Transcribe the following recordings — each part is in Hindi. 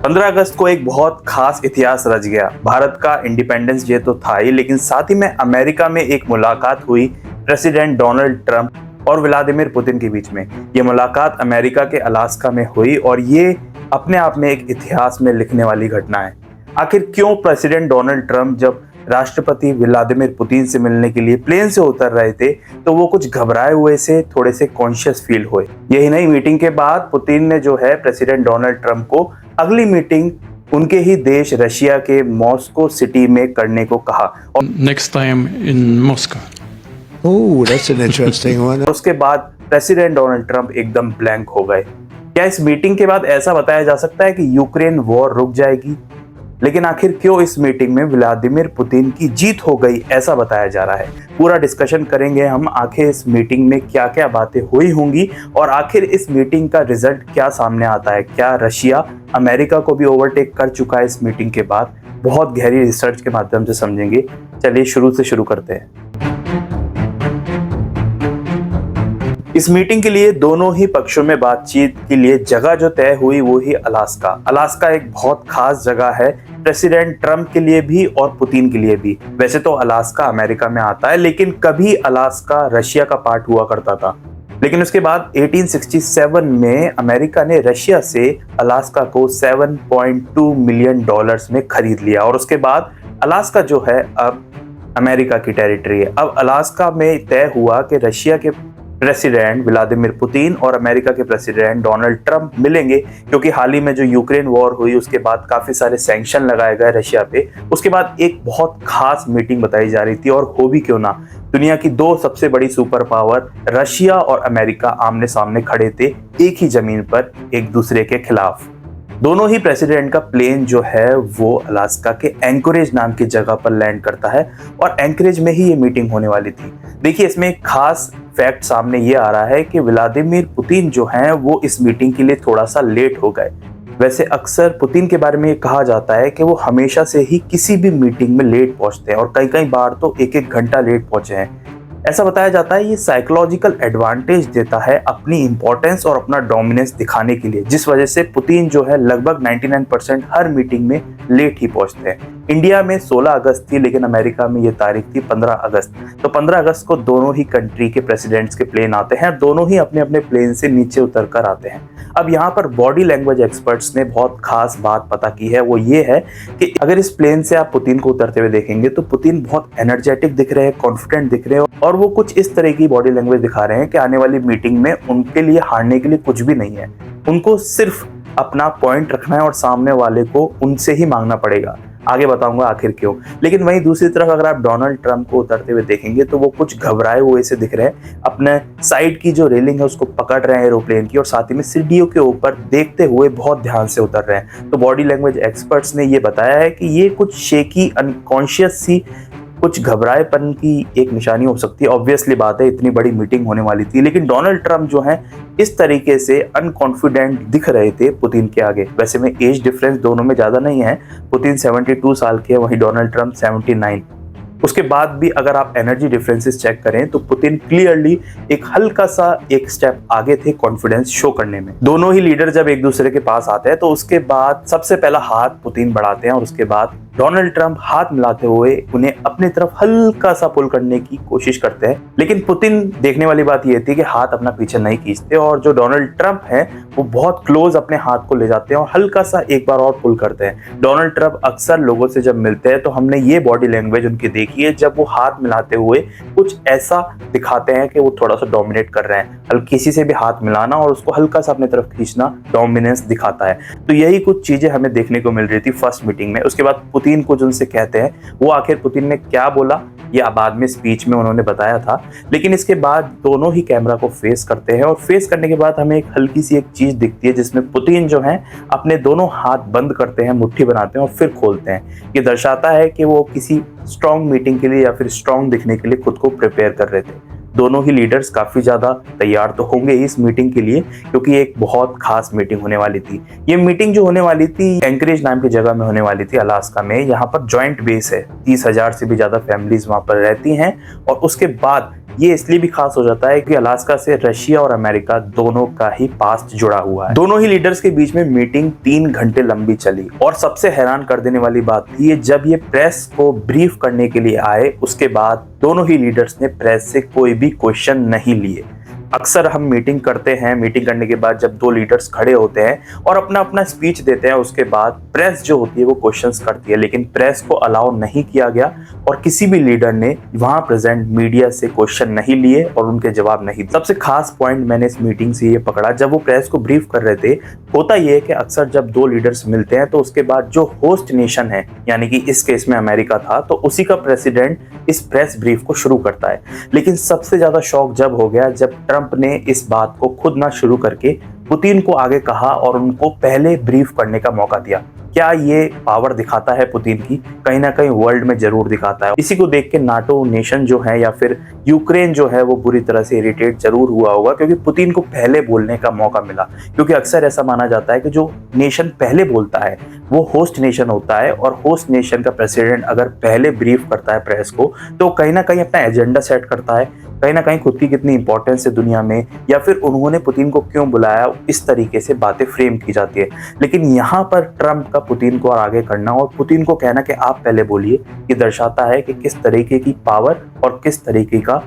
15 अगस्त को एक बहुत खास इतिहास रच गया। भारत का इंडिपेंडेंस डे तो था ही, लेकिन साथ ही में अमेरिका में एक मुलाकात हुई प्रेसिडेंट डोनाल्ड ट्रंप और व्लादिमीर पुतिन के बीच में। ये मुलाकात अमेरिका के अलास्का में हुई और ये अपने आप में एक इतिहास में लिखने वाली घटना है। आखिर क्यों प्रेसिडेंट डोनाल्ड ट्रंप जब राष्ट्रपति व्लादिमीर पुतिन से मिलने के लिए प्लेन से उतर रहे थे तो वो कुछ घबराए हुए से थोड़े से कॉन्शियस फील हुए। यही नहीं, मीटिंग के बाद पुतिन ने जो है प्रेसिडेंट डोनाल्ड ट्रंप को अगली मीटिंग उनके ही देश रशिया के मॉस्को सिटी में करने को कहा और next time in Moscow. Oh, that's an interesting one. उसके बाद प्रेसिडेंट डोनाल्ड ट्रंप एकदम ब्लैंक हो गए। क्या इस मीटिंग के बाद ऐसा बताया जा सकता है कि यूक्रेन वॉर रुक जाएगी? लेकिन आखिर क्यों इस मीटिंग में व्लादिमीर पुतिन की जीत हो गई ऐसा बताया जा रहा है? पूरा डिस्कशन करेंगे हम। आखिर इस मीटिंग में क्या क्या बातें हुई होंगी और आखिर इस मीटिंग का रिजल्ट क्या सामने आता है? क्या रशिया अमेरिका को भी ओवरटेक कर चुका है इस मीटिंग के बाद? बहुत गहरी रिसर्च के माध्यम से समझेंगे। चलिए शुरू से शुरू करते हैं। इस मीटिंग के लिए दोनों ही पक्षों में बातचीत के लिए जगह जो तय हुई वो ही अलास्का। अलास्का एक बहुत खास जगह है प्रेसिडेंट ट्रंप के लिए भी और पुतिन के लिए भी। वैसे तो अलास्का अमेरिका में आता है, लेकिन कभी अलास्का रशिया का पार्ट हुआ करता था। लेकिन उसके बाद 1867 में अमेरिका ने रशिया से अलास्का को $7.2 मिलियन में खरीद लिया और उसके बाद अलास्का जो है अब अमेरिका की टेरिटरी है। अब अलास्का में तय हुआ कि रशिया के प्रेसिडेंट व्लादिमीर पुतिन और अमेरिका के प्रेसिडेंट डोनाल्ड ट्रंप मिलेंगे, क्योंकि हाल ही में जो यूक्रेन वॉर हुई उसके बाद काफी सारे सैंक्शन लगाए गए रशिया पे। उसके बाद एक बहुत खास मीटिंग बताई जा रही थी, और हो भी क्यों ना, दुनिया की दो सबसे बड़ी सुपर पावर रशिया और अमेरिका आमने सामने खड़े थे एक ही जमीन पर एक दूसरे के खिलाफ। दोनों ही प्रेसिडेंट का प्लेन जो है वो अलास्का के एंकोरेज नाम की जगह पर लैंड करता है और एंकोरेज में ही ये मीटिंग होने वाली थी। देखिए, इसमें एक खास फैक्ट सामने ये आ रहा है कि व्लादिमीर पुतिन जो हैं वो इस मीटिंग के लिए थोड़ा सा लेट हो गए। वैसे अक्सर पुतिन के बारे में ये कहा जाता है कि वो हमेशा से ही किसी भी मीटिंग में लेट पहुंचते हैं और कई बार तो एक घंटा लेट पहुंचे हैं। ऐसा बताया जाता है ये साइकोलॉजिकल एडवांटेज देता है अपनी इंपॉर्टेंस और अपना डोमिनेंस दिखाने के लिए, जिस वजह से पुतिन जो है लगभग 99% हर मीटिंग में लेट ही पहुंचते हैं। इंडिया में 16 अगस्त थी, लेकिन अमेरिका में ये तारीख थी 15 अगस्त। तो 15 अगस्त को दोनों ही कंट्री के प्रेसिडेंट्स के प्लेन आते हैं, दोनों ही अपने अपने प्लेन से नीचे उतर कर आते हैं। अब यहाँ पर बॉडी लैंग्वेज एक्सपर्ट्स ने बहुत खास बात पता की है, वो ये है कि अगर इस प्लेन से आप पुतिन को उतरते हुए देखेंगे तो पुतिन बहुत एनर्जेटिक दिख रहे हैं, कॉन्फिडेंट दिख रहे हैं और वो कुछ इस तरह की बॉडी लैंग्वेज दिखा रहे हैं कि आने वाली मीटिंग में उनके लिए हारने के लिए कुछ भी नहीं है। उनको सिर्फ अपना पॉइंट रखना है और सामने वाले को उनसे ही मांगना पड़ेगा। आगे बताऊंगा आखिर क्यों। लेकिन वहीं दूसरी तरफ अगर आप डोनाल्ड ट्रंप को उतरते हुए देखेंगे तो वो कुछ घबराए हुए से दिख रहे हैं, अपने साइड की जो रेलिंग है उसको पकड़ रहे हैं एरोप्लेन की और साथ ही में सीढ़ियों के ऊपर देखते हुए बहुत ध्यान से उतर रहे हैं। तो बॉडी लैंग्वेज एक्सपर्ट्स ने ये बताया है कि ये कुछ शेकी, अनकॉन्शियस सी, कुछ घबराएपन की एक निशानी हो सकती है। ऑब्वियसली बात है, इतनी बड़ी मीटिंग होने वाली थी, लेकिन डोनाल्ड ट्रंप जो हैं इस तरीके से अनकॉन्फिडेंट दिख रहे थे पुतिन के आगे। वैसे में एज डिफरेंस दोनों में ज्यादा नहीं है, पुतिन 72 साल के हैं, वहीं डोनाल्ड ट्रंप 79। उसके बाद भी अगर आप एनर्जी डिफरेंसेस चेक करें तो पुतिन क्लियरली एक हल्का सा एक स्टेप आगे थे कॉन्फिडेंस शो करने में। दोनों ही लीडर जब एक दूसरे के पास आते हैं तो उसके बाद सबसे पहला हाथ पुतिन बढ़ाते हैं और उसके बाद डोनाल्ड ट्रंप हाथ मिलाते हुए उन्हें अपनी तरफ हल्का सा पुल करने की कोशिश करते हैं। लेकिन पुतिन, देखने वाली बात यह थी कि हाथ अपना पीछे नहीं खींचते और जो डोनाल्ड ट्रंप हैं वो बहुत क्लोज अपने हाथ को ले जाते हैं और हल्का सा एक बार और पुल करते हैं। डोनाल्ड ट्रंप अक्सर लोगों से जब मिलते हैं तो हमने ये बॉडी लैंग्वेज उनकी देखी है, जब वो हाथ मिलाते हुए कुछ ऐसा दिखाते हैं कि वो थोड़ा सा डोमिनेट कर रहे हैं। किसी से भी हाथ मिलाना और उसको हल्का सा अपनी तरफ खींचना डोमिनेंस दिखाता है। तो यही कुछ चीजें हमें देखने को मिल रही थी फर्स्ट मीटिंग में। उसके बाद पुतिन को जिनसे कहते हैं वो आखिर पुतिन ने क्या बोला या बाद में स्पीच में उन्होंने बताया था। लेकिन इसके बाद दोनों ही कैमरा को फेस करते हैं और फेस करने के बाद हमें एक हल्की सी एक चीज दिखती है जिसमें पुतिन जो है अपने दोनों हाथ बंद करते हैं, मुट्ठी बनाते हैं और फिर खोलते हैं। ये दर्शाता है कि वो किसी स्ट्रॉन्ग मीटिंग के लिए या फिर स्ट्रॉन्ग दिखने के लिए खुद को प्रिपेयर कर रहे थे। दोनों ही लीडर्स काफी ज्यादा तैयार तो होंगे इस मीटिंग के लिए, क्योंकि एक बहुत खास मीटिंग होने वाली थी। ये मीटिंग जो होने वाली थी एंकरेज नाम की जगह में होने वाली थी अलास्का में। यहाँ पर जॉइंट बेस है, 30,000 से भी ज्यादा फैमिलीज वहां पर रहती हैं और उसके बाद ये इसलिए भी खास हो जाता है कि अलास्का से रशिया और अमेरिका दोनों का ही पास्ट जुड़ा हुआ है। दोनों ही लीडर्स के बीच में मीटिंग 3 घंटे लंबी चली और सबसे हैरान कर देने वाली बात थी जब ये प्रेस को ब्रीफ करने के लिए आए, उसके बाद दोनों ही लीडर्स ने प्रेस से कोई भी क्वेश्चन नहीं लिए। अक्सर हम मीटिंग करते हैं, मीटिंग करने के बाद जब 2 लीडर्स खड़े होते हैं और अपना अपना स्पीच देते हैं, उसके बाद प्रेस जो होती है वो क्वेश्चंस करती है, लेकिन प्रेस को अलाउ नहीं किया गया और किसी भी लीडर ने वहां प्रेजेंट मीडिया से क्वेश्चन नहीं लिए और उनके जवाब नहीं। सबसे खास पॉइंट मैंने इस मीटिंग से ये पकड़ा, जब वो प्रेस को ब्रीफ कर रहे थे, होता ये है कि अक्सर जब 2 लीडर्स मिलते हैं तो उसके बाद जो होस्ट नेशन है, यानी कि इस केस में अमेरिका था, तो उसी का प्रेसिडेंट इस प्रेस ब्रीफ को शुरू करता है। लेकिन सबसे ज्यादा शॉक जब हो गया जब ट्रंप ने इस बात को खुद ना शुरू करके पुतिन को आगे कहा और उनको पहले ब्रीफ करने का मौका दिया। क्या ये पावर दिखाता है पुतिन की? कहीं ना कहीं वर्ल्ड में जरूर दिखाता है। इसी को देख के नाटो नेशन जो है या फिर यूक्रेन जो है वो बुरी तरह से इरिटेट जरूर हुआ होगा, क्योंकि पुतिन को पहले बोलने का मौका मिला। क्योंकि अक्सर ऐसा माना जाता है कि जो नेशन पहले बोलता है वो होस्ट नेशन होता है, और होस्ट नेशन का प्रेसिडेंट अगर पहले ब्रीफ करता है प्रेस को तो कहीं ना कहीं अपना एजेंडा सेट करता है, कहीं ना कहीं खुद की कितनी इंपॉर्टेंस है दुनिया में, या फिर उन्होंने पुतिन को क्यों बुलाया, इस तरीके से बातें फ्रेम की जाती है। लेकिन यहाँ पर ट्रंप का पुतिन को और आगे करना और पुतिन को कहना कि आप पहले बोलिए, ये दर्शाता है कि किस तरीके की पावर और किस तरीके का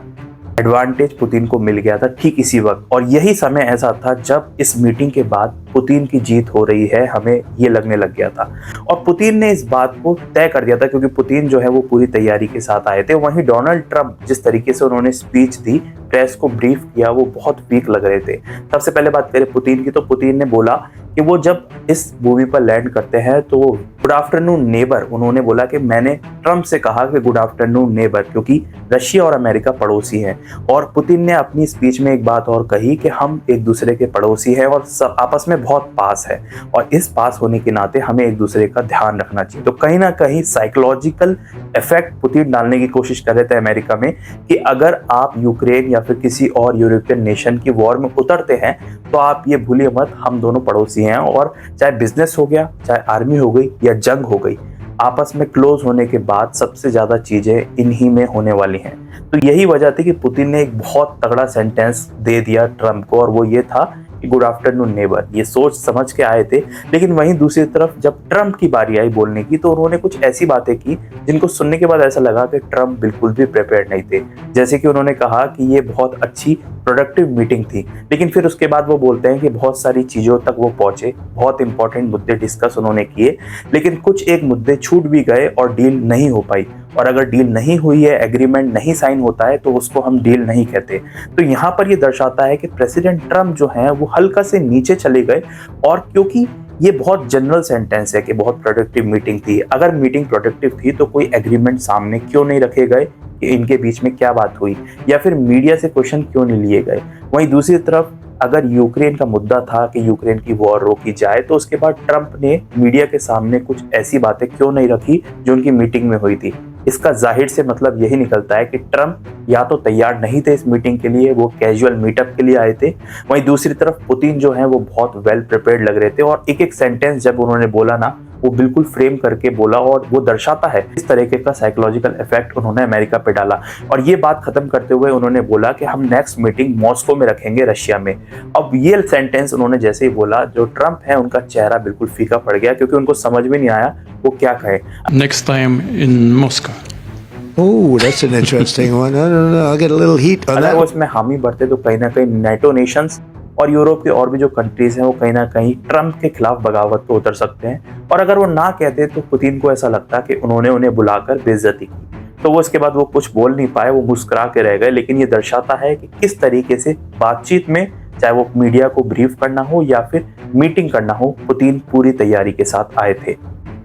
एडवांटेज पुतिन को मिल गया था ठीक इसी वक्त। और यही समय ऐसा था जब इस मीटिंग के बाद पुतिन की जीत हो रही है, हमें ये लगने लग गया था। और पुतिन ने इस बात को तय कर दिया था, क्योंकि पुतिन जो है वो पूरी तैयारी के साथ आए थे। वहीं डोनाल्ड ट्रंप जिस तरीके से उन्होंने स्पीच दी, प्रेस को ब्रीफ किया, वो बहुत वीक लग रहे थे। सबसे पहले बात करें पुतिन की, तो पुतिन ने बोला कि वो जब इस मूवी पर लैंड करते हैं तो गुड आफ्टरनून नेबर, उन्होंने बोला कि मैंने ट्रंप से कहा कि गुड आफ्टरनून नेबर, क्योंकि रशिया और अमेरिका पड़ोसी हैं। और पुतिन ने अपनी स्पीच में एक बात और कही कि हम एक दूसरे के पड़ोसी हैं और सब आपस में बहुत पास है, और इस पास होने के नाते हमें एक दूसरे का ध्यान रखना चाहिए। तो कहीं ना कहीं साइकोलॉजिकल इफेक्ट पुतिन डालने की कोशिश कर रहे थे अमेरिका में कि अगर आप यूक्रेन या फिर किसी और यूरोपियन नेशन की वॉर में उतरते हैं तो आप ये भूलिए मत, हम दोनों पड़ोसी हैं, और चाहे बिजनेस हो गया, चाहे आर्मी हो गई या जंग हो गई, आपस में क्लोज होने के बाद सबसे ज्यादा चीजें इन्हीं में होने वाली हैं। तो यही वजह थी कि पुतिन ने एक बहुत तगड़ा सेंटेंस दे दिया ट्रंप को, और वो ये था कि गुड आफ्टरनून नेबर। ये सोच समझ के आए थे। लेकिन वहीं दूसरी तरफ जब ट्रंप की बारी आई बोलने की, तो उन्होंने कुछ ऐसी बातें की जिनको सुनने के बाद ऐसा लगा कि ट्रंप बिल्कुल भी प्रिपेयर्ड नहीं थे। जैसे कि उन्होंने कहा कि ये बहुत अच्छी प्रोडक्टिव मीटिंग थी, लेकिन फिर उसके बाद वो बोलते हैं कि बहुत सारी चीज़ों तक वो पहुंचे, बहुत इंपॉर्टेंट मुद्दे डिस्कस उन्होंने किए, लेकिन कुछ एक मुद्दे छूट भी गए और डील नहीं हो पाई। और अगर डील नहीं हुई है, एग्रीमेंट नहीं साइन होता है, तो उसको हम डील नहीं कहते। तो यहाँ पर ये दर्शाता है कि प्रेसिडेंट ट्रंप जो हैं वो हल्का से नीचे चले गए, और क्योंकि ये बहुत जनरल सेंटेंस है कि बहुत प्रोडक्टिव मीटिंग थी। अगर मीटिंग प्रोडक्टिव थी तो कोई एग्रीमेंट सामने क्यों नहीं रखे गए कि इनके बीच में क्या बात हुई, या फिर मीडिया से क्वेश्चन क्यों नहीं लिए गए। वहीं दूसरी तरफ अगर यूक्रेन का मुद्दा था कि यूक्रेन की वॉर रोकी जाए, तो उसके बाद ट्रंप ने मीडिया के सामने कुछ ऐसी बातें क्यों नहीं रखी जो उनकी मीटिंग में हुई थी। इसका जाहिर से मतलब यही निकलता है कि ट्रंप या तो तैयार नहीं थे इस मीटिंग के लिए, वो कैजुअल मीटअप के लिए आए थे। वहीं दूसरी तरफ पुतिन जो है वो बहुत वेल प्रिपेयर्ड लग रहे थे, और एक एक सेंटेंस जब उन्होंने बोला ना, वो बिल्कुल फ्रेम करके बोला, और वो दर्शाता है इस तरीके का साइकोलॉजिकल इफेक्ट उन्होंने अमेरिका पे डाला। और ये बात खत्म करते हुए उन्होंने बोला कि हम नेक्स्ट मीटिंग मॉस्को में रखेंगे, रशिया में। अब ये सेंटेंस उन्होंने जैसे ही बोला, जो ट्रंप है उनका चेहरा बिल्कुल फीका पड़ गया, क्योंकि उनको समझ में नहीं आया वो क्या कहे। Next time in Moscow. Oh, that's an interesting one. I don't know. I'll get a little heat on अगर that वो one. इसमें हामी भरते तो कहीं ना कहीं नेटो नेशंस और यूरोप के और भी जो कंट्रीज हैं वो कहीं ना कहीं ट्रंप के खिलाफ बगावत पे उतर सकते हैं। और अगर वो ना कहते तो पुतिन को ऐसा लगता कि उन्होंने उन्हें बुलाकर बेइज्जती की, तो वो इसके बाद वो कुछ बोल नहीं पाए, वो मुस्कुरा के रह गए। लेकिन ये दर्शाता है कि किस तरीके से बातचीत में, चाहे वो मीडिया को ब्रीफ करना हो या फिर मीटिंग करना हो, पुतिन पूरी तैयारी के साथ आए थे।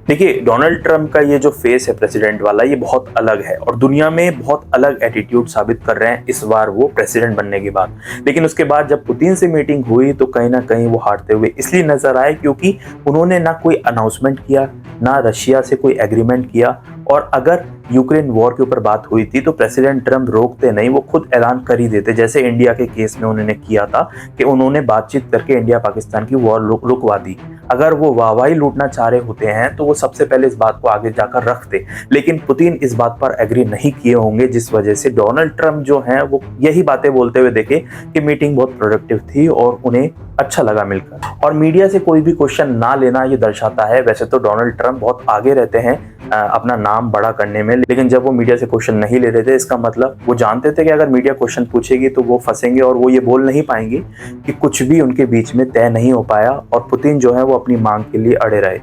देखिए, डोनाल्ड ट्रंप का ये जो फेस है प्रेसिडेंट वाला, ये बहुत अलग है और दुनिया में बहुत अलग एटीट्यूड साबित कर रहे हैं इस बार वो प्रेसिडेंट बनने के बाद। लेकिन उसके बाद जब पुतिन से मीटिंग हुई तो कहीं ना कहीं वो हारते हुए इसलिए नजर आए क्योंकि उन्होंने ना कोई अनाउंसमेंट किया, ना रशिया से कोई एग्रीमेंट किया, और अगर यूक्रेन वॉर के ऊपर बात हुई थी तो प्रेसिडेंट ट्रंप रोकते नहीं, वो खुद ऐलान कर ही देते। जैसे इंडिया के केस में उन्होंने किया था कि उन्होंने बातचीत करके इंडिया पाकिस्तान की वॉर रुकवा दी। अगर वो वाहवाही लूटना चाह रहे होते हैं तो वो सबसे पहले इस बात को आगे जाकर रखते, लेकिन पुतिन इस बात पर एग्री नहीं किए होंगे, जिस वजह से डोनाल्ड ट्रंप जो हैं वो यही बातें बोलते हुए देखे कि मीटिंग बहुत प्रोडक्टिव थी और उन्हें अच्छा लगा मिलकर। और मीडिया से कोई भी क्वेश्चन ना लेना ये दर्शाता है, वैसे तो डोनाल्ड ट्रंप बहुत आगे रहते हैं अपना नाम बड़ा करने में, लेकिन जब वो मीडिया से क्वेश्चन नहीं ले रहे थे, इसका मतलब वो जानते थे कि अगर मीडिया क्वेश्चन पूछेगी तो वो फंसेंगे और वो ये बोल नहीं पाएंगे कि कुछ भी उनके बीच में तय नहीं हो पाया और पुतिन जो है वो अपनी मांग के लिए अड़े रहे।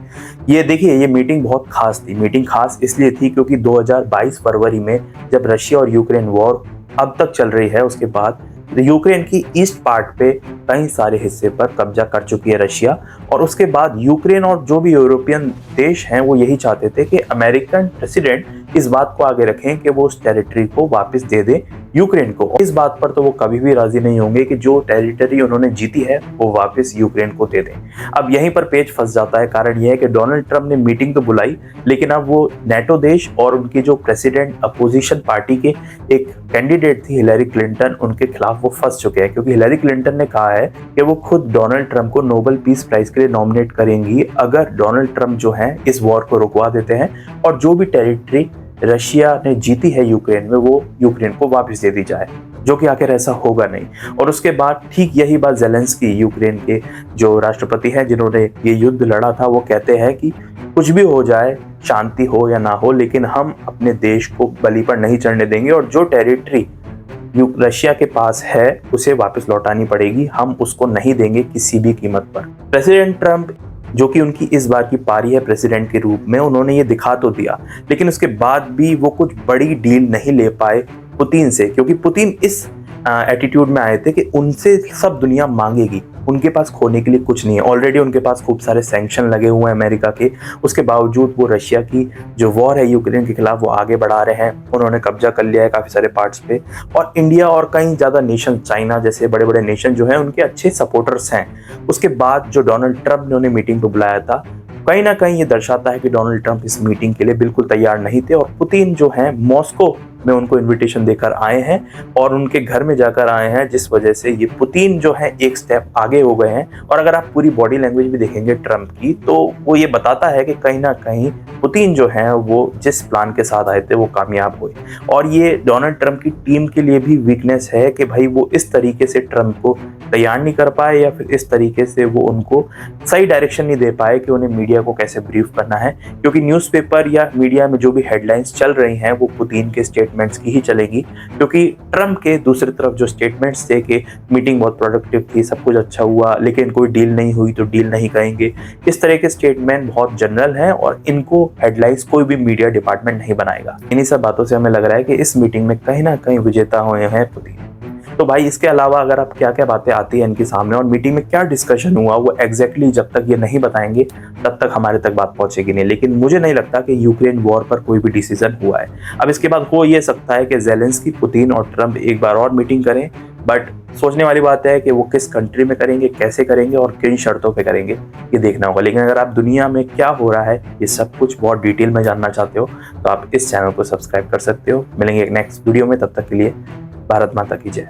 ये देखिए, ये मीटिंग बहुत खास थी। मीटिंग खास इसलिए थी क्योंकि 2022 फरवरी में जब रशिया और यूक्रेन वॉर अब तक चल रही है, उसके बाद यूक्रेन की ईस्ट पार्ट पे कई सारे हिस्से पर कब्जा कर चुकी है रशिया, और उसके बाद यूक्रेन और जो भी यूरोपियन देश हैं वो यही चाहते थे कि अमेरिकन प्रेसिडेंट इस बात को आगे रखें कि वो उस टेरिटरी को वापस दे दे यूक्रेन को। इस बात पर तो वो कभी भी राजी नहीं होंगे कि जो टेरिटरी उन्होंने जीती है वो वापस यूक्रेन को दे दें। अब यहीं पर पेच फंस जाता है। कारण यह है कि डोनाल्ड ट्रंप ने मीटिंग तो बुलाई, लेकिन अब वो नेटो देश और उनकी जो प्रेसिडेंट अपोजिशन पार्टी के एक कैंडिडेट थी हिलरी क्लिंटन, उनके खिलाफ वो फंस चुके हैं, क्योंकि हिलरी क्लिंटन ने कहा है कि वो खुद डोनाल्ड ट्रंप को नोबेल पीस प्राइज के लिए नॉमिनेट करेंगी अगर डोनाल्ड ट्रंप जो है इस वॉर को रुकवा देते हैं और जो भी टेरिटरी रशिया ने जीती है यूक्रेन में वो यूक्रेन को वापस दे दी जाए, जो कि आखिर ऐसा होगा नहीं। और उसके बाद ठीक यही बात ज़ेलेंस्की, यूक्रेन के जो राष्ट्रपति हैं जिन्होंने ये युद्ध लड़ा था, वो कहते हैं कि कुछ भी हो जाए, शांति हो या ना हो, लेकिन हम अपने देश को बलि पर नहीं चढ़ने देंगे और जो टेरिटरी रशिया के पास है उसे वापस लौटानी पड़ेगी, हम उसको नहीं देंगे किसी भी कीमत पर। प्रेसिडेंट ट्रंप, जो कि उनकी इस बार की पारी है प्रेसिडेंट के रूप में, उन्होंने ये दिखा तो दिया, लेकिन उसके बाद भी वो कुछ बड़ी डील नहीं ले पाए पुतिन से, क्योंकि पुतिन इस एटीट्यूड में आए थे कि उनसे सब दुनिया मांगेगी, उनके पास खोने के लिए कुछ नहीं है। ऑलरेडी उनके पास खूब सारे सैंक्शन लगे हुए हैं अमेरिका के, उसके बावजूद वो रशिया की जो वॉर है यूक्रेन के खिलाफ वो आगे बढ़ा रहे हैं। उन्होंने कब्जा कर लिया है काफ़ी सारे पार्ट्स पे, और इंडिया और कई ज़्यादा नेशन, चाइना जैसे बड़े बड़े नेशन जो हैं उनके अच्छे सपोर्टर्स हैं। उसके बाद जो डोनाल्ड ट्रंप ने उन्हें मीटिंग पर बुलाया था, कहीं ना कहीं ये दर्शाता है कि डोनाल्ड ट्रंप इस मीटिंग के लिए बिल्कुल तैयार नहीं थे, और पुतिन जो हैं मॉस्को में उनको इनविटेशन देकर आए हैं और उनके घर में जाकर आए हैं, जिस वजह से ये पुतिन जो है एक स्टेप आगे हो गए हैं। और अगर आप पूरी बॉडी लैंग्वेज भी देखेंगे ट्रंप की, तो वो ये बताता है कि कहीं ना कहीं पुतिन जो है वो जिस प्लान के साथ आए थे वो कामयाब हुए। और ये डोनाल्ड ट्रंप की टीम के लिए भी वीकनेस है कि भाई वो इस तरीके से ट्रंप को तैयार नहीं कर पाए, या फिर इस तरीके से वो उनको सही डायरेक्शन नहीं दे पाए कि उन्हें मीडिया को कैसे ब्रीफ करना है, क्योंकि न्यूज़पेपर या मीडिया में जो भी हेडलाइंस चल रही हैं वो पुतिन के स्टेटमेंट्स की ही चलेगी, क्योंकि ट्रंप के दूसरी तरफ जो स्टेटमेंट्स थे कि मीटिंग बहुत प्रोडक्टिव थी, सब कुछ अच्छा हुआ, लेकिन कोई डील नहीं हुई तो डील नहीं कहेंगे, इस तरह के स्टेटमेंट बहुत जनरल हैं और इनको हेडलाइंस कोई भी मीडिया डिपार्टमेंट नहीं बनाएगा। इन्हीं सब बातों से हमें लग रहा है कि इस मीटिंग में कहीं ना कहीं विजेता हुए हैं पुतिन। तो भाई इसके अलावा अगर आप क्या क्या बातें आती हैं इनके सामने और मीटिंग में क्या डिस्कशन हुआ, वो एग्जैक्टली जब तक ये नहीं बताएंगे तब तक हमारे तक बात पहुंचेगी नहीं। लेकिन मुझे नहीं लगता कि यूक्रेन वॉर पर कोई भी डिसीजन हुआ है। अब इसके बाद हो ये सकता है कि ज़ेलेंस्की, पुतिन और ट्रंप एक बार और मीटिंग करें, बट सोचने वाली बात है कि वो किस कंट्री में करेंगे, कैसे करेंगे और किन शर्तों पे करेंगे, ये देखना होगा। लेकिन अगर आप दुनिया में क्या हो रहा है ये सब कुछ बहुत डिटेल में जानना चाहते हो तो आप इस चैनल को सब्सक्राइब कर सकते हो। मिलेंगे एक नेक्स्ट वीडियो में, तब तक के लिए भारत माता की जय।